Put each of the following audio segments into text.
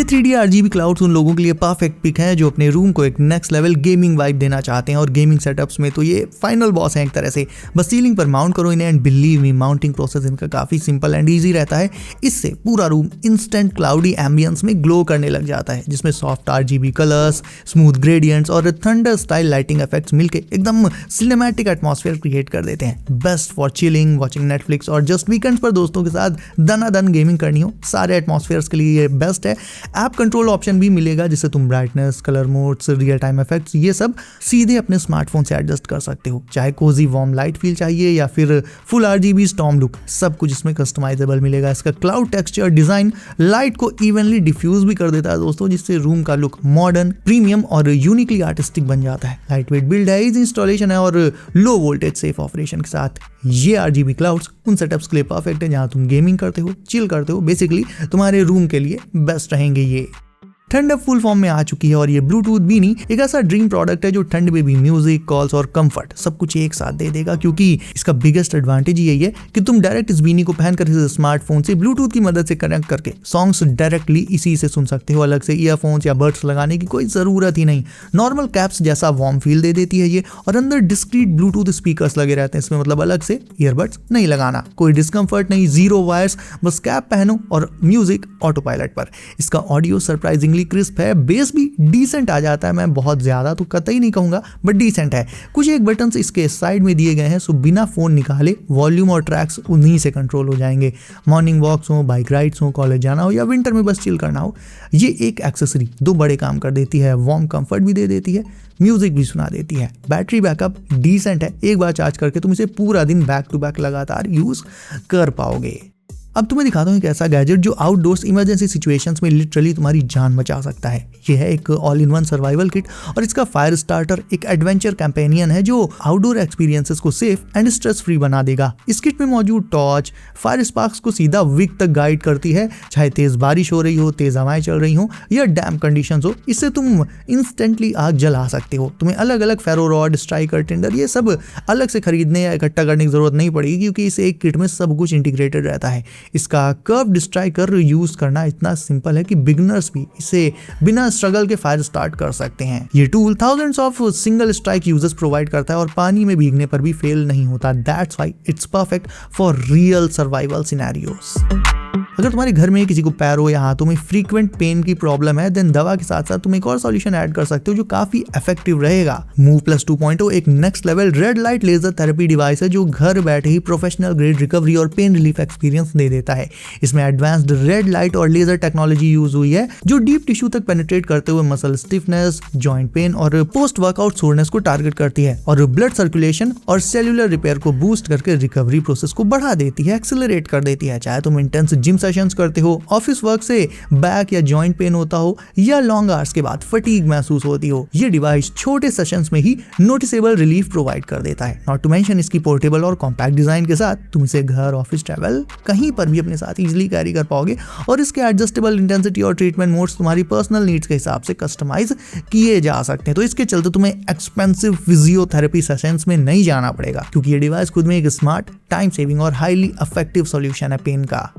3D RGB clouds उन लोगों के लिए परफेक्ट पिक है जो अपने रूम को एक नेक्स्ट लेवल गेमिंग वाइब देना चाहते हैं और गेमिंग सेटअप्स में तो ये फाइनल बॉस है एक तरह से। बस सीलिंग पर माउंट करो इन्हें and believe me mounting process इनका काफी सिंपल एंड ईजी रहता है। इससे पूरा रूम इंस्टेंट क्लाउडी एम्बियंस में ग्लो करने लग जाता है जिसमें soft RGB colours, smooth gradients और थंडर स्टाइल लाइटिंग इफेक्ट्स मिलके एकदम सिनेमैटिक एटमॉस्फेयर क्रिएट कर देते हैं। Best for chilling, watching Netflix और जस्ट वीकेंड्स पर दोस्तों के साथ दनादन गेमिंग करनी हो, सारे एटमॉस्फेयर्स के लिए ये बेस्ट है। ऐप कंट्रोल ऑप्शन भी मिलेगा जिससे तुम brightness, colour modes, real time effects ये सब सीधे अपने स्मार्टफोन से एडजस्ट कर सकते हो। चाहे कोजी वार्म लाइट फील चाहिए या फिर फुल RGB स्टॉर्म लुक, सब कुछ इसमें कस्टमाइजेबल मिलेगा। इसका क्लाउड टेक्सचर डिजाइन लाइट को इवनली डिफ्यूज भी कर देता है दोस्तों, जिससे रूम का लुक मॉडर्न, प्रीमियम और यूनिकली आर्टिस्टिक बन जाता है। लाइट वेट बिल्ड है, इजी इंस्टॉलेशन है और लो वोल्टेज सेफ ऑपरेशन के साथ ये RGB क्लाउड्स उन सेटअप्स के लिए परफेक्ट है जहां तुम गेमिंग करते हो, चिल करते हो, बेसिकली तुम्हारे रूम के लिए बेस्ट रहेंगे ये। ठंडअप फुल फॉर्म में आ चुकी है और ये ब्लूटूथ बीनी एक ऐसा ड्रीम प्रोडक्ट है जो ठंड में भी म्यूजिक, कॉल्स और कंफर्ट सब कुछ एक साथ दे देगा, क्योंकि इसका बिगेस्ट एडवांटेज यही है कि तुम डायरेक्ट इस बीनी को पहनकर इस स्मार्टफोन से ब्लूटूथ की मदद से कनेक्ट करके सॉन्ग्स डायरेक्टली इसी से सुन सकते हो। अलग से ईयरफोन्स या बड्स लगाने की कोई जरूरत ही नहीं। नॉर्मल कैप्स जैसा वार्म फील दे देती है ये और अंदर डिस्क्रीट ब्लूटूथ स्पीकर्स लगे रहते हैं इसमें, मतलब अलग से ईयरबड्स नहीं लगाना, कोई डिस्कम्फर्ट नहीं, जीरो वायर्स, बस कैप पहनो और म्यूजिक ऑटो पायलट पर। इसका ऑडियो सरप्राइजिंगली क्रिस्प है, बेस भी डिसेंट आ जाता है, मैं बहुत ज्यादा तो कतई नहीं कहूंगा बट डिसेंट है। कुछ एक बटन्स इसके साइड में दिए गए हैं सो बिना फोन निकाले वॉल्यूम और ट्रैक्स उन्हीं से कंट्रोल हो जाएंगे। मॉर्निंग वॉक्स हो, बाइक राइड्स हो, कॉलेज जाना हो या विंटर में बस चिल करना हो, ये एक एक्सेसरी दो बड़े काम कर देती है। वार्म कंफर्ट भी दे देती है, म्यूजिक भी सुना देती है। बैटरी बैकअप डिसेंट है, एक बार चार्ज करके तुम इसे पूरा दिन बैक टू बैक लगातार यूज कर पाओगे। अब तुम्हें दिखाता हूँ एक ऐसा गैजेट जो आउटडोर्स इमरजेंसी सिचुएशंस में लिटरली तुम्हारी जान बचा सकता है। यह है एक all in one survival kit और इसका फायर स्टार्टर एक एडवेंचर कैंपेनियन है जो आउटडोर एक्सपीरियंसेस को सेफ एंड स्ट्रेस फ्री बना देगा। इस किट में मौजूद टॉर्च फायर स्पार्क्स को सीधा विक तक गाइड करती है, चाहे तेज बारिश हो रही हो, तेज हवाएं चल रही हो या डैम कंडीशंस हो, इससे तुम इंस्टेंटली आग जला सकते हो। तुम्हें अलग अलग फेरो रॉड, स्ट्राइकर, टिंडर ये सब अलग से खरीदने या इकट्ठा करने की जरूरत नहीं पड़ेगी क्योंकि इस एक किट में सब कुछ इंटीग्रेटेड रहता है। इसका कर्व्ड स्ट्राइकर यूज करना इतना सिंपल है कि बिगिनर्स भी इसे बिना स्ट्रगल के फायर स्टार्ट कर सकते हैं। ये tool thousands of single strike users provide करता है और पानी में भीगने पर भी फेल नहीं होता। That's why it's perfect for real survival scenarios. अगर तुम्हारे घर में किसी को पैरों या हाथों में फ्रीक्वेंट पेन की प्रॉब्लम है देन दवा के साथ साथ तुम एक और सॉल्यूशन ऐड कर सकते हो जो काफी इफेक्टिव रहेगा। मूव प्लस 2.0 एक next level red light laser therapy device है जो घर बैठे ही प्रोफेशनल ग्रेड रिकवरी और पेन रिलीफ एक्सपीरियंस दे देता है। इसमें एडवांस्ड रेड लाइट और लेजर टेक्नोलॉजी यूज हुई है जो डीप टिश्यू तक पेनिट्रेट करते हुए मसल स्टिफनेस, जॉइंट पेन और पोस्ट वर्कआउट सोरनेस को टारगेट करती है और ब्लड सर्कुलेशन और सेल्यूलर रिपेयर को बूस्ट करके रिकवरी प्रोसेस को बढ़ा देती है, एक्सेलरेट कर देती है। चाहे तुम इंटेंस जिम सेशंस करते हो, ऑफिस वर्क से बैक या जॉइंट पेन होता हो या लॉन्ग आवर्स के बाद फटीग महसूस होती हो, ये डिवाइस छोटे सेशंस में ही नोटिसेबल रिलीफ प्रोवाइड कर देता है। नॉट टू मेंशन इसकी पोर्टेबल और कॉम्पैक्ट डिजाइन के साथ तुम इसे घर, ऑफिस, ट्रैवल कहीं पर भी अपने साथ इजीली कैरी कर पाओगे और इसके एडजस्टेबल इंटेंसिटी और ट्रीटमेंट मोड्स तुम्हारी पर्सनल नीड्स के हिसाब से कस्टमाइज किए जा सकते हैं। तो इसके चलते तुम्हें एक्सपेंसिव फिजियोथेरेपी सेशंस में नहीं जाना पड़ेगा क्योंकि ये डिवाइस खुद में एक स्मार्ट, टाइम सेविंग और हाईली इफेक्टिव सॉल्यूशन है पेन का।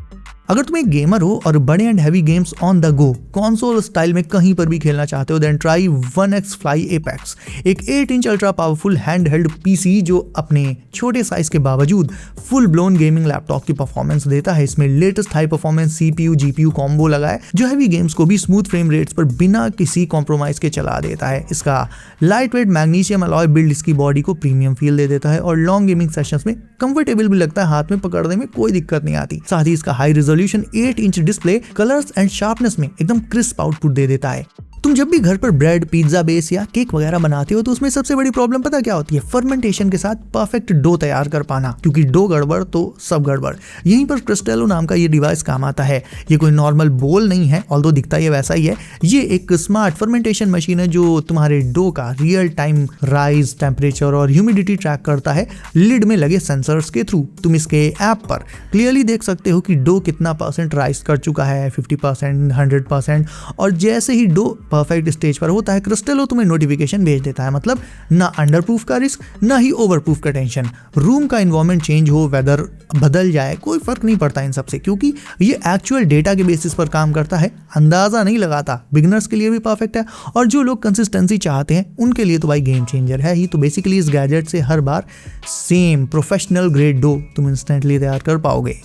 अगर तुम एक गेमर हो और बड़े and heavy games on the go console style में कहीं पर भी खेलना चाहते हो then try 1x Fly Apex, एक 8 inch ultra powerful hand held PC जो अपने छोटे साइज के बावजूद फुल ब्लोन गेमिंग लैपटॉप की परफॉर्मेंस देता है। इसमें latest high performance CPU GPU combo लगा है जो हैवी गेम्स को भी स्मूथ फ्रेम रेट्स पर बिना किसी कॉम्प्रोमाइज के चला देता है। इसका light weight magnesium alloy build इसकी बॉडी को प्रीमियम फील दे देता है और लॉन्ग गेमिंग सेशंस में कंफर्टेबल भी लगता है, हाथ में पकड़ने में कोई दिक्कत नहीं आती। साथ ही इसका high resolution 8 inch display colours and sharpness में एकदम क्रिस्प आउटपुट दे देता है। तुम जब भी घर पर ब्रेड, पिज्जा बेस या केक वगैरह बनाते हो तो उसमें सबसे बड़ी प्रॉब्लम पता क्या होती है? फर्मेंटेशन के साथ परफेक्ट डो तैयार कर पाना, क्योंकि डो गड़बड़ तो सब गड़बड़। यहीं पर क्रिस्टेलो नाम का ये डिवाइस काम आता है। ये कोई नॉर्मल बोल नहीं है, ऑल्दो दिखता ये वैसा ही है। ये एक स्मार्ट फर्मेंटेशन मशीन है जो तुम्हारे डो का रियल टाइम राइज, टेम्परेचर और ह्यूमिडिटी ट्रैक करता है लिड में लगे सेंसर्स के थ्रू। तुम इसके ऐप पर क्लियरली देख सकते हो कि डो कितना % राइज कर चुका है, 50%, 100%, और जैसे ही डो परफेक्ट स्टेज पर होता है, क्रिस्टलो तुम्हें नोटिफिकेशन भेज देता है। मतलब ना अंडर प्रूफ का रिस्क, ना ही ओवर प्रूफ का टेंशन। रूम का इन्वायरमेंट चेंज हो, वेदर बदल जाए, कोई फर्क नहीं पड़ता इन सबसे, क्योंकि ये एक्चुअल डेटा के बेसिस पर काम करता है, अंदाजा नहीं लगाता। बिगिनर्स के लिए भी परफेक्ट है, और जो लोग कंसिस्टेंसी चाहते हैं उनके लिए तो भाई गेम चेंजर है ही। तो बेसिकली इस गैजेट से हर बार सेम प्रोफेशनल ग्रेड डो तुम इंस्टेंटली तैयार कर पाओगे।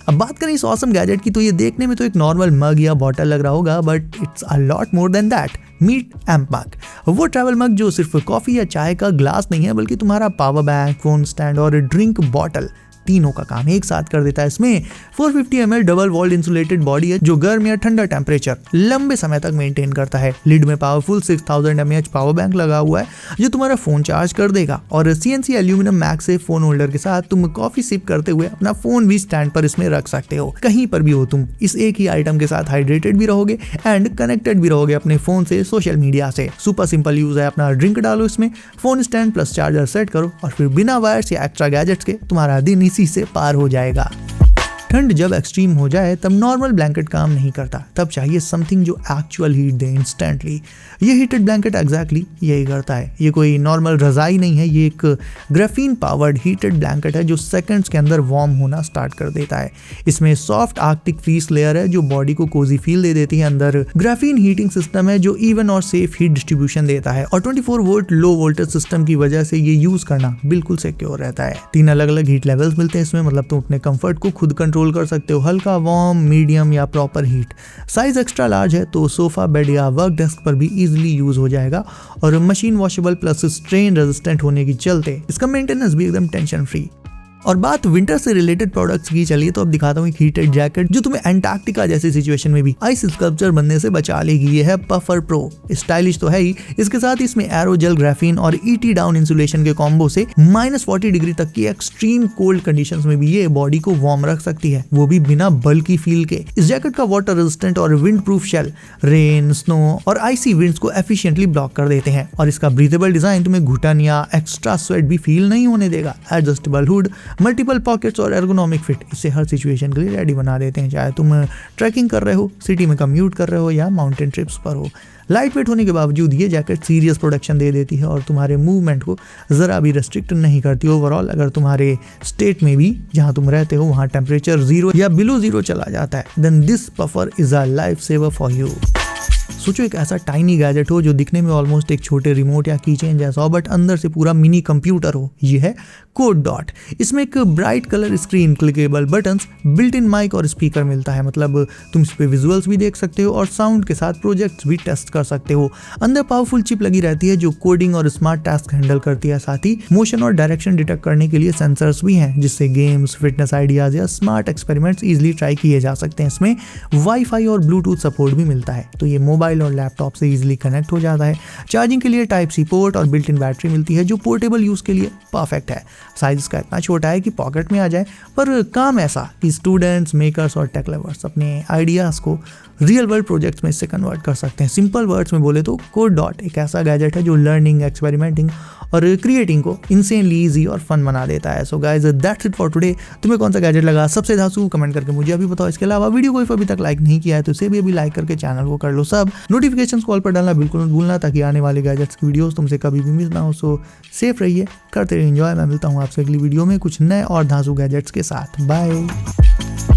अब बात करें इस ऑसम गैजेट की, तो ये देखने में तो एक नॉर्मल मग या बॉटल लग रहा होगा, but it's a lot more than that. Meet amp mug, वो ट्रैवल मग जो सिर्फ कॉफी या चाय का ग्लास नहीं है, बल्कि तुम्हारा पावर बैंक, फोन स्टैंड और ड्रिंक बॉटल तीनों का काम एक साथ कर देता है। इसमें 450 ml double walled insulated body है जो गर्म या ठंडा टेम्परेचर लंबे समय तक मेंटेन करता है। लिड में पावरफुल 6000 mAh पावर बैंक लगा हुआ है जो तुम्हारा फोन चार्ज कर देगा, और CNC एल्यूमिनियम मैग से फोन होल्डर के साथ तुम कॉफी सिप करते हुए अपना फोन भी स्टैंड पर इसमें रख सकते हो। कहीं पर भी हो तुम, इस एक ही आइटम के साथ हाइड्रेटेड भी रहोगे एंड कनेक्टेड भी रहोगे अपने फोन से, सोशल मीडिया से। सुपर सिंपल यूज है। अपना ड्रिंक डालो इसमें, phone stand plus charger set करो, और फिर बिना वायर्स या एक्स्ट्रा गैजेट्स के तुम्हारा दिन इसी से पार हो जाएगा। ठंड जब एक्सट्रीम हो जाए तब नॉर्मल ब्लैंकेट काम नहीं करता, तब चाहिए समथिंग जो एक्चुअल हीट दे इंस्टेंटली। ये हीटेड ब्लैंकेट एग्जैक्टली यही करता है। ये कोई नॉर्मल रजाई नहीं है, ये एक ग्राफीन पावर्ड हीटेड ब्लैंकेट है जो सेकंड्स के अंदर वार्म होना स्टार्ट कर देता है। इसमें सॉफ्ट आर्कटिक फ्रीज लेयर है जो बॉडी को कोजी फील दे देती है। अंदर ग्राफीन हीटिंग सिस्टम है जो इवन और सेफ हीट डिस्ट्रीब्यूशन देता है, और 24 वोल्ट लो वोल्टेज सिस्टम की वजह से ये यूज करना बिल्कुल सिक्योर रहता है। 3 अलग अलग हीट लेवल्स मिलते हैं इसमें, मतलब तुम अपने कंफर्ट को खुद कंट्रोल कर सकते हो, हल्का, वार्म, मीडियम या proper heat. Size extra large है तो सोफा, बेड या वर्क डेस्क पर भी इजीली यूज हो जाएगा, और machine washable plus strain resistant होने की चलते इसका मेंटेनेंस भी एकदम टेंशन फ्री। और बात विंटर से रिलेटेड प्रोडक्ट्स की, चलिए तो अब दिखाता हूँ एक हीटेड जैकेट जो तुम्हें एंटार्क्टिका जैसी सिचुएशन में भी आइस स्कल्पचर बनने से बचा लेगी। ये है पफर प्रो। स्टाइलिश तो है ही, इसके साथ इसमें एरोजेल ग्राफीन और ET डाउन इंसुलेशन के कॉम्बो से -40 डिग्री तक की एक्सट्रीम कोल्ड कंडीशंस में भी ये बॉडी को वार्म रख सकती है, वो भी बिना बल्कि फील के। इस जैकेट का वाटर रेजिस्टेंट और wind proof shell rain, snow और आइसी विंड्स को एफिशिएंटली ब्लॉक कर देते हैं, और इसका ब्रीथेबल डिजाइन तुम्हें घुटन या एक्स्ट्रा स्वेट भी फील नहीं होने देगा। एडजस्टेबल हुड, मल्टीपल पॉकेट्स और एर्गोनॉमिक फिट इसे हर सिचुएशन के लिए रेडी बना देते हैं, चाहे तुम ट्रैकिंग कर रहे हो, सिटी में कम्यूट कर रहे हो या माउंटेन ट्रिप्स पर हो। लाइट वेट होने के बावजूद ये जैकेट सीरियस प्रोटेक्शन दे देती है और तुम्हारे मूवमेंट को ज़रा भी रेस्ट्रिक्ट नहीं करती। ओवरऑल अगर तुम्हारे स्टेट में भी जहाँ तुम रहते हो वहाँ टेम्परेचर 0 या बिलो 0 चला जाता है, then this puffer is a life saver for you. सोचो एक ऐसा टाइनी गैजेट हो जो दिखने में ऑलमोस्ट एक छोटे रिमोट या कीचेन जैसा हो, बट अंदर से पूरा मिनी कंप्यूटर हो। ये है कोड डॉट। इसमें एक bright colour screen, clickable buttons, built in mic और स्पीकर मिलता है, मतलब तुम इस पे विजुअल्स भी देख सकते हो और साउंड के साथ प्रोजेक्ट्स भी टेस्ट कर सकते हो। अंदर पावरफुल चिप लगी रहती है जो कोडिंग और स्मार्ट टास्क हैंडल करती है, साथ ही मोशन और डायरेक्शन डिटेक्ट करने के लिए सेंसर्स भी हैं, जिससे गेम्स, फिटनेस आइडियाज या स्मार्ट एक्सपेरिमेंट्स इजीली ट्राई किए जा सकते हैं। इसमें वाईफाई और ब्लूटूथ सपोर्ट भी मिलता है, तो ये मोबाइल और लैपटॉप से इजीली कनेक्ट हो जाता है। चार्जिंग के लिए टाइप सी पोर्ट और बिल्ट इन बैटरी मिलती है जो पोर्टेबल यूज के लिए परफेक्ट है। साइज इसका इतना छोटा है कि पॉकेट में आ जाए, पर काम ऐसा कि स्टूडेंट्स, मेकर्स और टेक लवर्स अपने आइडियाज को रियल वर्ल्ड प्रोजेक्ट्स में इससे कन्वर्ट कर सकते हैं। सिंपल वर्ड्स में बोले तो कोड डॉट एक ऐसा गैजेट है जो लर्निंग, एक्सपेरिमेंटिंग और क्रिएटिंग को इंसेनली ईजी और फन बना देता है। So guys that's it for today. तुम्हें कौन सा गैजेट लगा सबसे धांसू कमेंट करके मुझे अभी बताओ। इसके अलावा वीडियो को अभी तक लाइक नहीं किया है तो इसे भी अभी लाइक करके चैनल को कर लो सब। नोटिफिकेशन कॉल पर डालना बिल्कुल मत भूलना ताकि आने वाले गैजेट्स की वीडियोस तुमसे कभी भी मिस ना हो। सो सेफ रहिए, करते रहिए एंजॉय। मैं मिलता हूँ आपसे अगली वीडियो में कुछ नए और धांसू गैजेट्स के साथ। बाय।